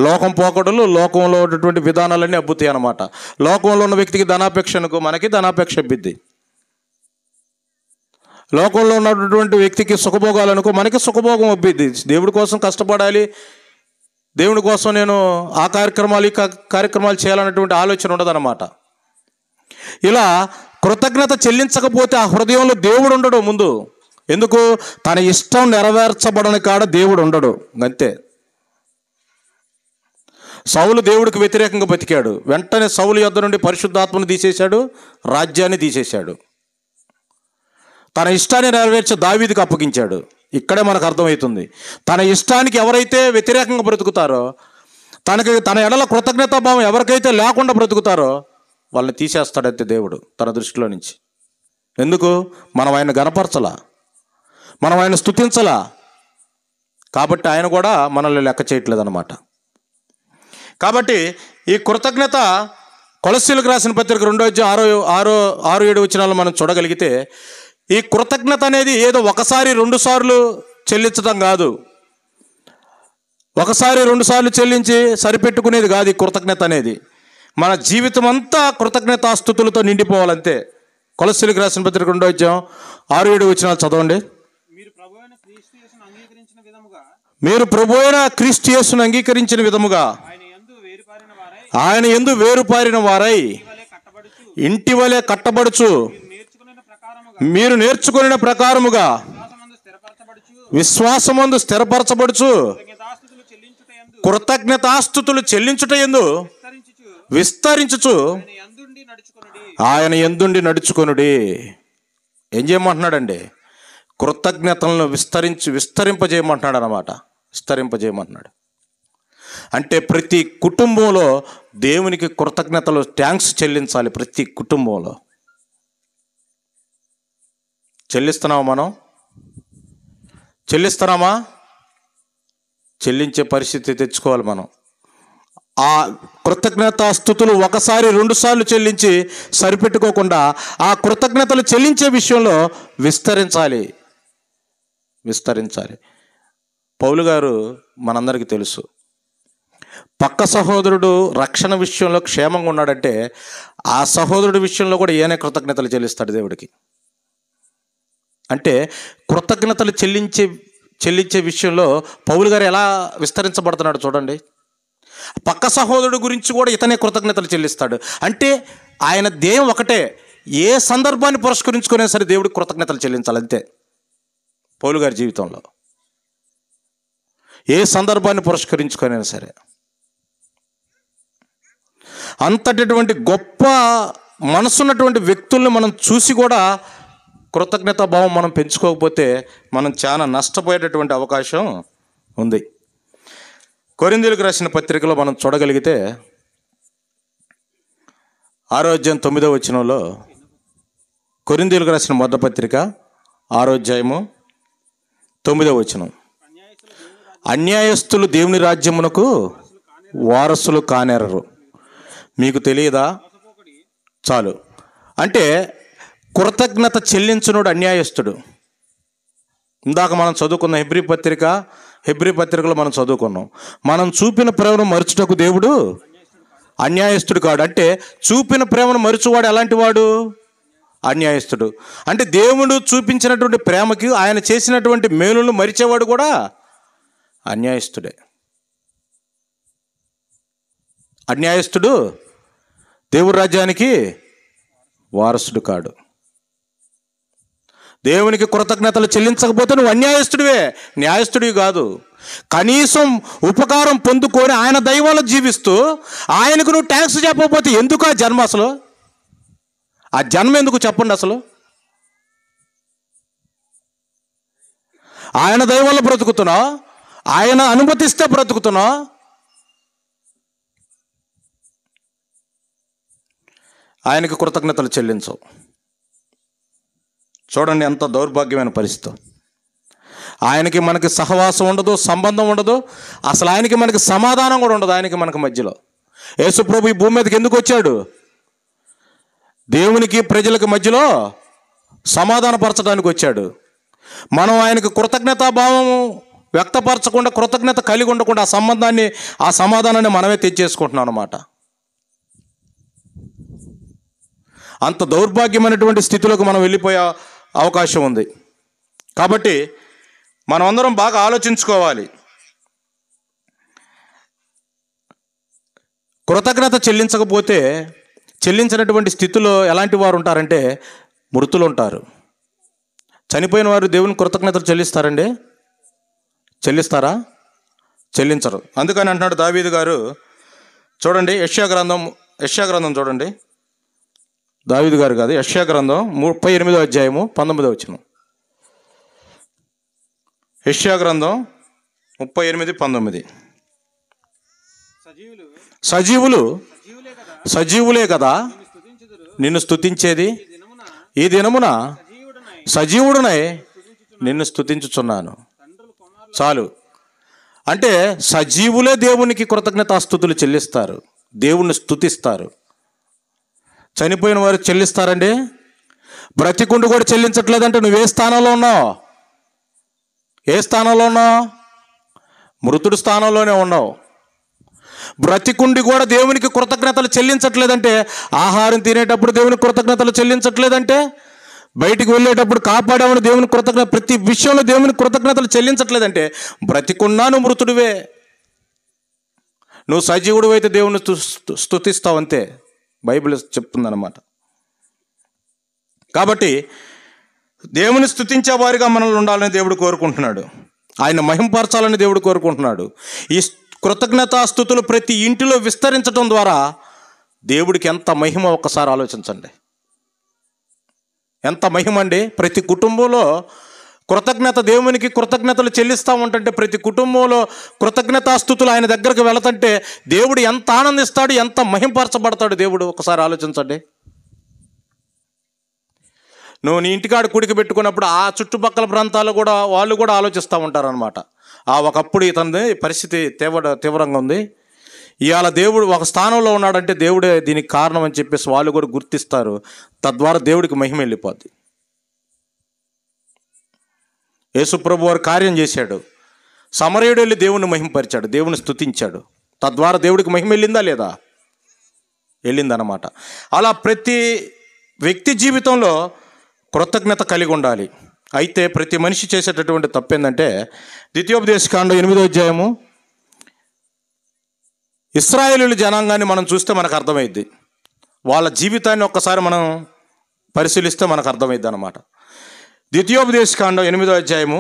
లోకం పోకడలు, లోకంలో ఉన్నటువంటి విధానాలన్నీ అబ్బుతాయి అన్నమాట. లోకంలో ఉన్న వ్యక్తికి ధనాపేక్ష అనుకో, మనకి ధనాపేక్ష అబ్బిద్ది. లోకంలో ఉన్నటువంటి వ్యక్తికి సుఖభోగాలనుకో, మనకి సుఖభోగం అబ్బిద్ది. దేవుడి కోసం కష్టపడాలి, దేవుడి కోసం నేను ఆ కార్యక్రమాలు ఈ కార్యక్రమాలు చేయాలన్నటువంటి ఆలోచన ఉండదన్నమాట. ఇలా కృతజ్ఞత చెల్లించకపోతే ఆ హృదయంలో దేవుడు ఉండడు ముందు. ఎందుకు? తన ఇష్టం నెరవేర్చబడని కాడ దేవుడు ఉండడు, అంతే. సౌలు దేవుడికి వ్యతిరేకంగా బతికాడు. వెంటనే సౌలు యొద్ద నుండి పరిశుద్ధాత్మను తీసేశాడు, రాజ్యాన్ని తీసేశాడు. తన ఇష్టాన్ని నెరవేర్చి దావీదుకు అప్పగించాడు. ఇక్కడే మనకు అర్థమవుతుంది, తన ఇష్టానికి ఎవరైతే వ్యతిరేకంగా బ్రతుకుతారో, తన ఎడల కృతజ్ఞతాభావం ఎవరికైతే లేకుండా బ్రతుకుతారో వాళ్ళని తీసేస్తాడంతే దేవుడు తన దృష్టిలో నుంచి. ఎందుకు? మనం ఆయన గణపరచలా, మనం ఆయన స్తుతించలా, కాబట్టి ఆయన కూడా మనల్ని లెక్క చేయట్లేదు అన్నమాట. కాబట్టి ఈ కృతజ్ఞత కొలస్సీలకు రాసిన పత్రిక 2వ అధ్యాయం 6-7 వచనాలు మనం చూడగలిగితే, ఈ కృతజ్ఞత అనేది ఏదో ఒకసారి 2 సార్లు చెల్లించడం కాదు, ఒకసారి 2 సార్లు చెల్లించి సరిపెట్టుకునేది కాదు. ఈ కృతజ్ఞత అనేది మన జీవితం అంతా కృతజ్ఞతాస్తుతులతో నిండిపోవాలంతే. కొలస్సీలకు రాసిన పత్రిక 2వ అధ్యాయం 6-7 వచనాలు చదవండి. మీరు ప్రభువైన క్రీస్తు యేసును అంగీకరించిన విధముగా ఆయన యందు వేరుపారిన వారై ఇంటి వలె కట్టబడుచు మీరు నేర్చుకున్న ప్రకారముగా విశ్వాసమందు స్థిరపరచబడుచు కృతజ్ఞతాస్తుతులు చెల్లించుట యందు విస్తరించుచు ఆయన యందుండి నడుచుకొనుడి. ఏం చేయమంటున్నాడండి? కృతజ్ఞతలను విస్తరింపజేయమంటున్నాడు అన్నమాట. విస్తరింపజేయమంటున్నాడు అంటే ప్రతి కుటుంబంలో దేవునికి కృతజ్ఞతలు, థ్యాంక్స్ చెల్లించాలి. ప్రతి కుటుంబంలో చెల్లిస్తున్నామా? మనం చెల్లిస్తున్నామా? చెల్లించే పరిస్థితి తెచ్చుకోవాలి మనం. ఆ కృతజ్ఞతాస్తుతులు ఒకసారి 2 సార్లు చెల్లించి సరిపెట్టుకోకుండా ఆ కృతజ్ఞతలు చెల్లించే విషయంలో విస్తరించాలి. పౌలు గారు మనందరికీ తెలుసు, పక్క సహోదరుడు రక్షణ విషయంలో క్షేమంగా ఉన్నాడంటే ఆ సహోదరుడి విషయంలో కూడా ఈయనే కృతజ్ఞతలు చెల్లిస్తాడు దేవుడికి. అంటే కృతజ్ఞతలు చెల్లించే విషయంలో పౌలు గారు ఎలా విస్తరించబడుతున్నాడు చూడండి. పక్క సహోదరుడు గురించి కూడా ఇతనే కృతజ్ఞతలు చెల్లిస్తాడు. అంటే ఆయన ధ్యేయం ఒకటే, ఏ సందర్భాన్ని పురస్కరించుకునే సరే దేవుడికి కృతజ్ఞతలు చెల్లించాలి. అంతే పౌలు గారి జీవితంలో. ఏ సందర్భాన్ని పురస్కరించుకునే సరే. అంతటి గొప్ప మనసున్నటువంటి వ్యక్తుల్ని మనం చూసి కూడా కృతజ్ఞతా భావం మనం పెంచుకోకపోతే మనం చాలా నష్టపోయేటటువంటి అవకాశం ఉంది. కొరింథీయులకు రాసిన పత్రికలో మనం చూడగలిగితే 6వ అధ్యాయం 9వ వచనంలో, కొరింథీయులకు రాసిన మొదటి పత్రిక 6వ అధ్యాయము 9వ వచనం, అన్యాయస్తులు దేవుని రాజ్యమునకు వారసులు కానేరరు, మీకు తెలియదా? చాలు. అంటే కృతజ్ఞత చెల్లించునుడు అన్యాయస్తుడు. ఇందాక మనం చదువుకున్న హెబ్రీ పత్రికలో మనం చదువుకున్నాం, మనం చూపిన ప్రేమను మరుచుటకు దేవుడు అన్యాయస్తుడు కాడు. అంటే చూపిన ప్రేమను మరుచువాడు ఎలాంటి వాడు? అన్యాయస్తుడు. అంటే దేవుడు చూపించినటువంటి ప్రేమకి ఆయన చేసినటువంటి మేలులను మరిచేవాడు కూడా అన్యాయస్తుడే. అన్యాయస్తుడు దేవుడి రాజ్యానికి వారసుడు కాడు. దేవునికి కృతజ్ఞతలు చెల్లించకపోతే నువ్వు అన్యాయస్తుడివే, న్యాయస్తుడివి కాదు. కనీసం ఉపకారం పొందుకొని ఆయన దైవాలు జీవిస్తూ ఆయనకు నువ్వు ట్యాంక్స్ చెప్పకపోతే ఎందుకు ఆ జన్మ? అసలు ఆ జన్మ ఎందుకు చెప్పండి? అసలు ఆయన దైవాలు బ్రతుకుతున్నావు, ఆయన అనుమతిస్తే బ్రతుకుతున్నావు. ఆయనకు కృతజ్ఞతలు చెల్లించవు. చూడండి ఎంత దౌర్భాగ్యమైన పరిస్థితి. ఆయనకి మనకి సహవాసం ఉండదు, సంబంధం ఉండదు, అసలు ఆయనకి మనకి సమాధానం కూడా ఉండదు. ఆయనకి మనకి మధ్యలో యేసు ప్రభు ఈ భూమి మీదకి ఎందుకు వచ్చాడు? దేవునికి ప్రజలకు మధ్యలో సమాధానపరచడానికి వచ్చాడు. మనం ఆయనకు కృతజ్ఞతాభావం వ్యక్తపరచకుండా, కృతజ్ఞత కలిగి ఉండకుండా ఆ సమాధానాన్ని మనమే తెచ్చేసుకుంటున్నాం అన్నమాట. అంత దౌర్భాగ్యమైనటువంటి స్థితిలోకి మనం వెళ్ళిపోయే అవకాశం ఉంది. కాబట్టి మనం అందరం బాగా ఆలోచించుకోవాలి. కృతజ్ఞత చెల్లించినటువంటి స్థితిలో ఎలాంటి వారు ఉంటారంటే మృతులు ఉంటారు. చనిపోయిన వారు దేవుని కృతజ్ఞతలు చెల్లిస్తారండి? చెల్లిస్తారా? చెల్లించరు. అందుకని అంటున్నాడు దావీదు గారు, చూడండి యెషయా గ్రంథం చూడండి. దావీదు గారు కాదు, యెషయా గ్రంథం 38వ అధ్యాయము 19వ వచనం. యెషయా గ్రంథం 38:19. సజీవులే కదా నిన్ను స్తుతించేది, ఈ దినమున సజీవుడునై నిన్ను స్తుతించుచున్నాను. చాలు. అంటే సజీవులే దేవునికి కృతజ్ఞతాస్తుతులు చెల్లిస్తారు, దేవుణ్ణి స్తుతిస్తారు. చనిపోయిన వారు చెల్లిస్తారండి? బ్రతికుండి కూడా చెల్లించట్లేదంటే నువ్వు ఏ స్థానంలో ఉన్నావు? ఏ స్థానంలో ఉన్నావు? మృతుడి స్థానంలోనే ఉన్నావు. బ్రతికుండి కూడా దేవునికి కృతజ్ఞతలు చెల్లించట్లేదంటే, ఆహారం తినేటప్పుడు దేవునికి కృతజ్ఞతలు చెల్లించట్లేదంటే, బయటికి వెళ్ళేటప్పుడు కాపాడామని దేవునికి కృతజ్ఞత, ప్రతి విషయంలో దేవునికి కృతజ్ఞతలు చెల్లించట్లేదంటే బ్రతికున్నా నువ్వు మృతుడివే. నువ్వు సజీవుడు అయితే దేవుని స్తుతిస్తావు అంతే, బైబిల్ చెప్తుందన్నమాట. కాబట్టి దేవుని స్తుతించే వారిగా మనల్ని ఉండాలని దేవుడు కోరుకుంటున్నాడు. ఆయన మహింపరచాలని దేవుడు కోరుకుంటున్నాడు. ఈ కృతజ్ఞతాస్తుతులు ప్రతి ఇంటిలో విస్తరించడం ద్వారా దేవుడికి ఎంత మహిమ ఒక్కసారి ఆలోచించండి. ఎంత మహిమ అండి. ప్రతి కుటుంబంలో కృతజ్ఞత, దేవునికి కృతజ్ఞతలు చెల్లిస్తూ ఉంటుంటే, ప్రతి కుటుంబంలో కృతజ్ఞతాస్తుతులు ఆయన దగ్గరకు వెళతంటే దేవుడు ఎంత ఆనందిస్తాడు, ఎంత మహింపరచబడతాడు దేవుడు. ఒకసారి ఆలోచించండి. నువ్వు నీ ఇంటికాడ కుడికి పెట్టుకున్నప్పుడు ఆ చుట్టుపక్కల ప్రాంతాలు కూడా వాళ్ళు కూడా ఆలోచిస్తూ ఉంటారనమాట. ఒకప్పుడు ఇతని పరిస్థితి తీవ్రంగా ఉంది, ఇవాళ దేవుడు ఒక స్థానంలో ఉన్నాడంటే దేవుడే దీనికి కారణం అని చెప్పేసి వాళ్ళు కూడా గుర్తిస్తారు. తద్వారా దేవుడికి మహిమ వెళ్ళిపోద్ది. యేసుప్రభు వారు కార్యం చేశాడు. సమరయుడు వెళ్ళి దేవుని మహిమపరిచాడు, దేవుని స్తుతించాడు. తద్వారా దేవుడికి మహిమ వెళ్ళిందా లేదా? వెళ్ళిందనమాట. అలా ప్రతి వ్యక్తి జీవితంలో కృతజ్ఞత కలిగి ఉండాలి. అయితే ప్రతి మనిషి చేసేటటువంటి తప్పు ఏంటంటే, ద్వితీయోపదేశకాండం 8వ అధ్యాయము ఇశ్రాయేలీయుల జనాంగాన్ని మనం చూస్తే మనకు అర్థమైద్ది. వాళ్ళ జీవితాన్ని ఒక్కసారి మనం పరిశీలిస్తే మనకు అర్థమైద్ది అనమాట. ద్వితీయోపదేశకాండం 8వ అధ్యాయము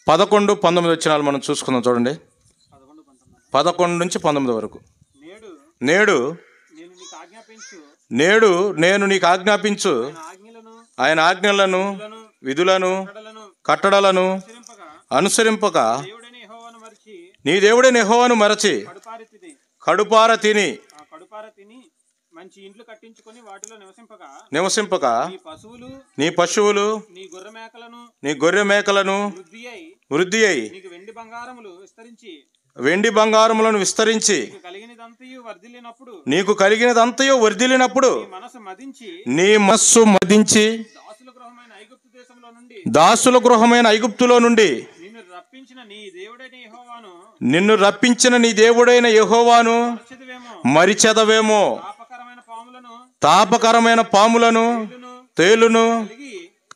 11, 19 వచనాలు మనం చూసుకుందాం. చూడండి, 11 నుంచి 19 వరకు. నేడు నేను నీకు ఆజ్ఞాపించు ఆయన ఆజ్ఞలను, విధులను, కట్టడలను అనుసరింపక నీ దేవుడైన యెహోవాను మరచి కడుపార తిని మంచి ఇండ్లు కట్టించుకొని వాటిలో నివసింపక నీ పశువులు నీ గొర్రె మేకలను వృద్ధి అయి వెండి బంగారములను విస్తరించి నీకు కలిగినదంతయు వర్ధిల్లినప్పుడు నీ మనస్సు మదించి దాసుల గృహమైన ఐగుప్తులో నుండి నిన్ను రప్పించిన నీ దేవుడైన యెహోవాను మరిచెదవేమో. తాపకరమైన పాములను, తేలును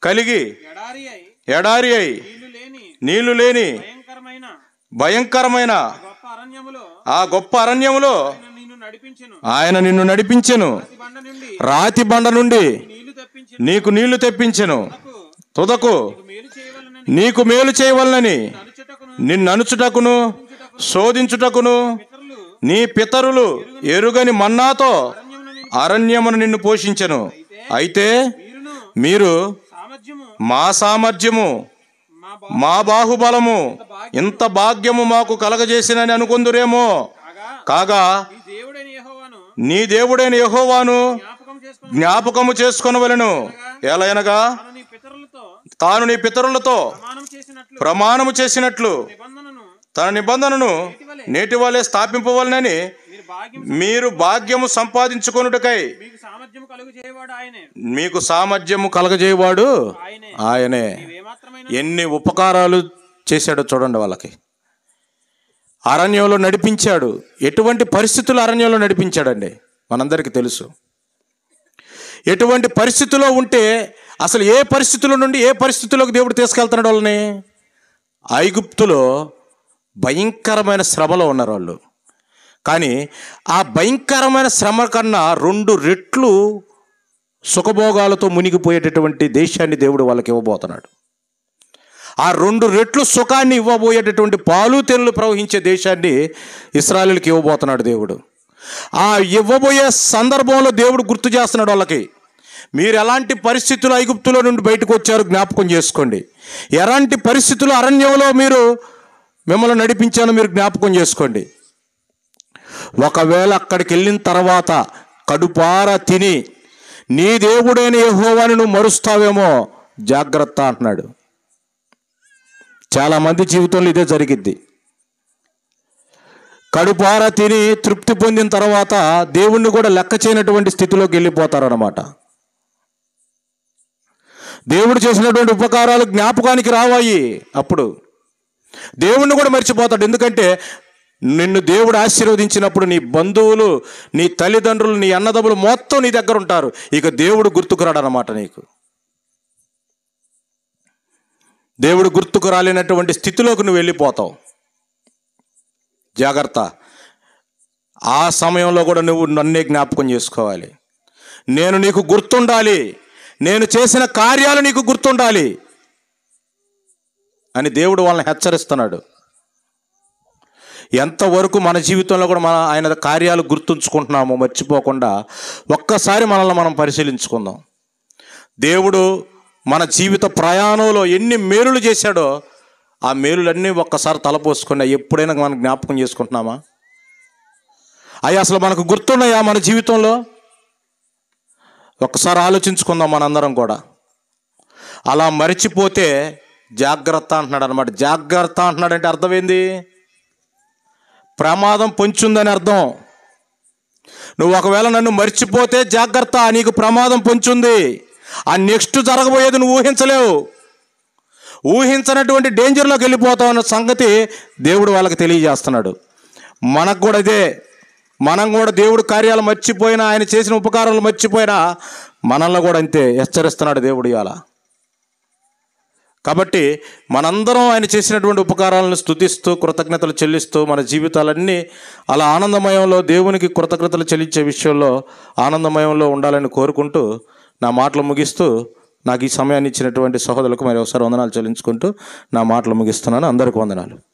కలిగి ఎడారి అయి నీళ్లు లేని భయంకరమైన ఆ గొప్ప అరణ్యములో ఆయన నిన్ను నడిపించెను. రాతి బండ నుండి నీకు నీళ్లు తెప్పించెను. తుదకు నీకు మేలు చేయవలనని నిన్ననుచుటకును శోధించుటకును నీ పితరులు ఎరుగని మన్నాతో అరణ్యమును నిన్ను పోషించెను. అయితే మీరు మా సామర్థ్యము, మా బాహుబలము, ఇంత భాగ్యము మాకు కలగజేసినని అనుకుందురేమో. కాగా నీ దేవుడైన యెహోవాను జ్ఞాపకము చేసుకొనవలెను. ఎలయనగా తాను నీ పితరులతో ప్రమాణము చేసినట్లు తన నిబంధనను నేటి వలె స్థాపింపవలనని మీరు భాగ్యము సంపాదించుకొనుటకై మీకు సామర్థ్యము కలగజేయవాడు ఆయనే. ఎన్ని ఉపకారాలు చేశాడో చూడండి. వాళ్ళకి అరణ్యంలో నడిపించాడు. ఎటువంటి పరిస్థితులు అరణ్యంలో నడిపించాడండి మనందరికీ తెలుసు. ఎటువంటి పరిస్థితిలో ఉంటే అసలు ఏ పరిస్థితుల నుండి ఏ పరిస్థితుల్లోకి దేవుడు తీసుకెళ్తున్నాడు వాళ్ళని? ఐగుప్తులో భయంకరమైన శ్రమలో ఉన్నారు వాళ్ళు. కానీ ఆ భయంకరమైన శ్రమ కన్నా 2 రెట్లు సుఖభోగాలతో మునిగిపోయేటటువంటి దేశాన్ని దేవుడు వాళ్ళకి ఇవ్వబోతున్నాడు. ఆ 2 రెట్లు సుఖాన్ని ఇవ్వబోయేటటువంటి పాలు తేనెలు ప్రవహించే దేశాన్ని ఇశ్రాయేలుకి ఇవ్వబోతున్నాడు దేవుడు. ఆ ఇవ్వబోయే సందర్భంలో దేవుడు గుర్తు చేస్తున్నాడు వాళ్ళకి, మీరు ఎలాంటి పరిస్థితులు ఐగుప్తులో నుండి బయటకు వచ్చారో జ్ఞాపకం చేసుకోండి. ఎలాంటి పరిస్థితులు అరణ్యంలో మిమ్మల్ని నడిపించానో మీరు జ్ఞాపకం చేసుకోండి. ఒకవేళ అక్కడికి వెళ్ళిన తర్వాత కడుపార తిని నీ దేవుడైన యెహోవాను నువ్వు మరుస్తావేమో, జాగ్రత్త అంటున్నాడు. చాలామంది జీవితంలో ఇదే జరిగిద్ది. కడుపార తిని తృప్తి పొందిన తర్వాత దేవుణ్ణి కూడా లెక్క చేయనటువంటి స్థితిలోకి వెళ్ళిపోతారన్నమాట. దేవుడు చేసినటువంటి ఉపకారాలు జ్ఞాపకానికి రావాయి. అప్పుడు దేవుణ్ణి కూడా మర్చిపోతాడు. ఎందుకంటే నిన్ను దేవుడు ఆశీర్వదించినప్పుడు నీ బంధువులు, నీ తల్లిదండ్రులు, నీ అన్నదమ్ములు మొత్తం నీ దగ్గర ఉంటారు. ఇక దేవుడు గుర్తుకు రాడనమాట. నీకు దేవుడు గుర్తుకు రాలేనటువంటి స్థితిలోకి నువ్వు వెళ్ళిపోతావు. జాగ్రత్త. ఆ సమయంలో కూడా నువ్వు నన్నే జ్ఞాపకం చేసుకోవాలి. నేను నీకు గుర్తుండాలి, నేను చేసిన కార్యాలు నీకు గుర్తుండాలి అని దేవుడు వాళ్ళని హెచ్చరిస్తున్నాడు. ఎంతవరకు మన జీవితంలో కూడా ఆయన కార్యాలు గుర్తుంచుకుంటున్నామో మర్చిపోకుండా ఒక్కసారి మనల్ని మనం పరిశీలించుకుందాం. దేవుడు మన జీవిత ప్రయాణంలో ఎన్ని మేలులు చేశాడో ఆ మేలులన్నీ ఒక్కసారి తలపోసుకున్నా ఎప్పుడైనా మనం జ్ఞాపకం చేసుకుంటున్నామా? అవి అసలు మనకు గుర్తున్నాయా మన జీవితంలో? ఒక్కసారి ఆలోచించుకుందాం మనందరం కూడా. అలా మరిచిపోతే జాగ్రత్త అంటున్నాడు అనమాట. జాగ్రత్త అంటున్నాడంటే అర్థం ఏంది? ప్రమాదం పొంచుందని అర్థం. నువ్వు ఒకవేళ నన్ను మర్చిపోతే జాగ్రత్త, నీకు ప్రమాదం పొంచుంది. ఆ నెక్స్ట్ జరగబోయేది నువ్వు ఊహించలేవు. ఊహించనటువంటి డేంజర్లోకి వెళ్ళిపోతావు అన్న సంగతి దేవుడు వాళ్ళకి తెలియజేస్తున్నాడు. మనకు కూడా ఇదే. మనం కూడా దేవుడు కార్యాలు మర్చిపోయినా, ఆయన చేసిన ఉపకారాలు మర్చిపోయినా మనల్ని కూడా అంతే హెచ్చరిస్తున్నాడు దేవుడు ఇవాళ. కాబట్టి మనందరం ఆయన చేసినటువంటి ఉపకారాలను స్తుతిస్తూ కృతజ్ఞతలు చెల్లిస్తూ మన జీవితాలన్నీ అలా ఆనందమయంలో, దేవునికి కృతజ్ఞతలు చెల్లించే విషయంలో ఆనందమయంలో ఉండాలని కోరుకుంటూ నా మాటలు ముగిస్తూ, నాకు ఈ సమయాన్ని ఇచ్చినటువంటి సహోదరులకు మరి ఒకసారి వందనాలు చెల్లించుకుంటూ నా మాటలు ముగిస్తున్నాను. అందరికీ వందనాలు.